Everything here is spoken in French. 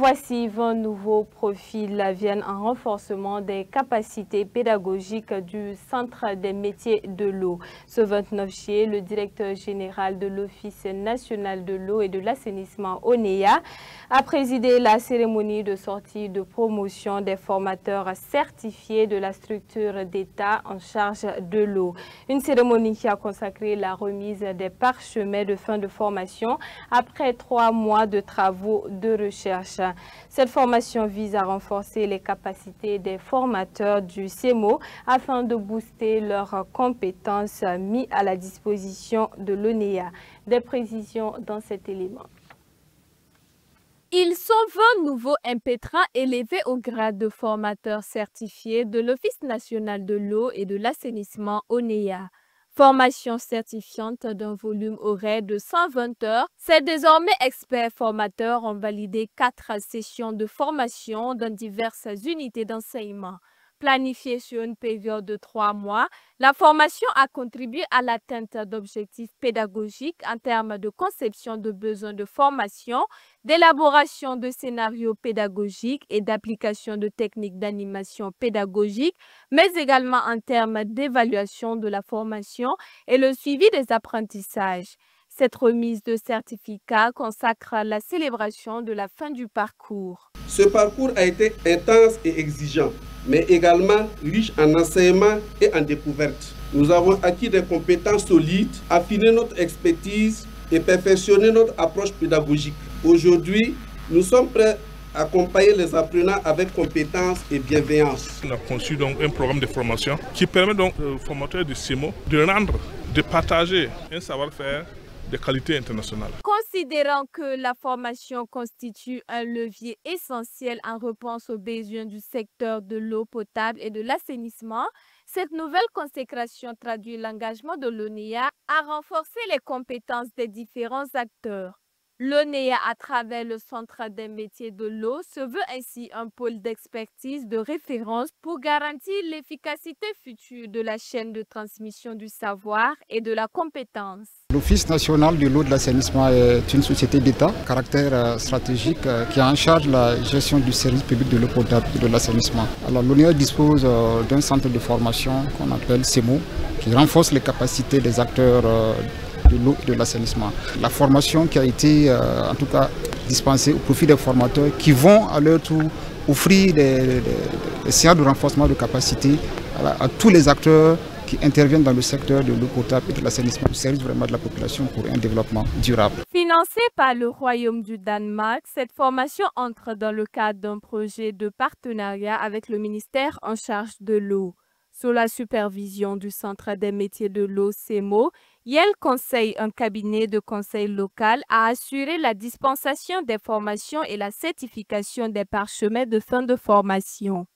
Voici 20 nouveaux profils viennent en renforcement des capacités pédagogiques du Centre des métiers de l'eau. Ce 29 juillet, le directeur général de l'Office national de l'eau et de l'assainissement ONEA a présidé la cérémonie de sortie de promotion des formateurs certifiés de la structure d'État en charge de l'eau. Une cérémonie qui a consacré la remise des parchemins de fin de formation après 3 mois de travaux de recherche. Cette formation vise à renforcer les capacités des formateurs du CEMO afin de booster leurs compétences mises à la disposition de l'ONEA. Des précisions dans cet élément. Ils sont 20 nouveaux impétrants élevés au grade de formateurs certifiés de l'Office national de l'eau et de l'assainissement ONEA. Formation certifiante d'un volume horaire de 120 heures, ces désormais experts formateurs ont validé 4 sessions de formation dans diverses unités d'enseignement. Planifiée sur une période de 3 mois, la formation a contribué à l'atteinte d'objectifs pédagogiques en termes de conception de besoins de formation, d'élaboration de scénarios pédagogiques et d'application de techniques d'animation pédagogique, mais également en termes d'évaluation de la formation et le suivi des apprentissages. Cette remise de certificat consacre la célébration de la fin du parcours. Ce parcours a été intense et exigeant, mais également riche en enseignements et en découvertes. Nous avons acquis des compétences solides, affiné notre expertise et perfectionné notre approche pédagogique. Aujourd'hui, nous sommes prêts à accompagner les apprenants avec compétence et bienveillance. On a conçu donc un programme de formation qui permet donc aux formateurs du CEMO de rendre, de partager un savoir-faire de qualité internationale. Considérant que la formation constitue un levier essentiel en réponse aux besoins du secteur de l'eau potable et de l'assainissement, cette nouvelle consécration traduit l'engagement de l'ONEA à renforcer les compétences des différents acteurs. L'ONEA, à travers le Centre des métiers de l'eau, se veut ainsi un pôle d'expertise de référence pour garantir l'efficacité future de la chaîne de transmission du savoir et de la compétence. L'Office national de l'eau et de l'assainissement est une société d'État, caractère stratégique, qui a en charge la gestion du service public de l'eau potable et de l'assainissement. Alors l'ONEA dispose d'un centre de formation qu'on appelle CEMO, qui renforce les capacités des acteurs de l'eau et de l'assainissement. La formation qui a été en tout cas dispensée au profit des formateurs qui vont à leur tour offrir des séances de renforcement de capacité à tous les acteurs qui interviennent dans le secteur de l'eau potable et de l'assainissement au service vraiment de la population pour un développement durable. Financée par le Royaume du Danemark, cette formation entre dans le cadre d'un projet de partenariat avec le ministère en charge de l'eau. Sous la supervision du Centre des métiers de l'eau CEMO, Yale Conseil, un cabinet de conseil local, a assuré la dispensation des formations et la certification des parchemins de fin de formation.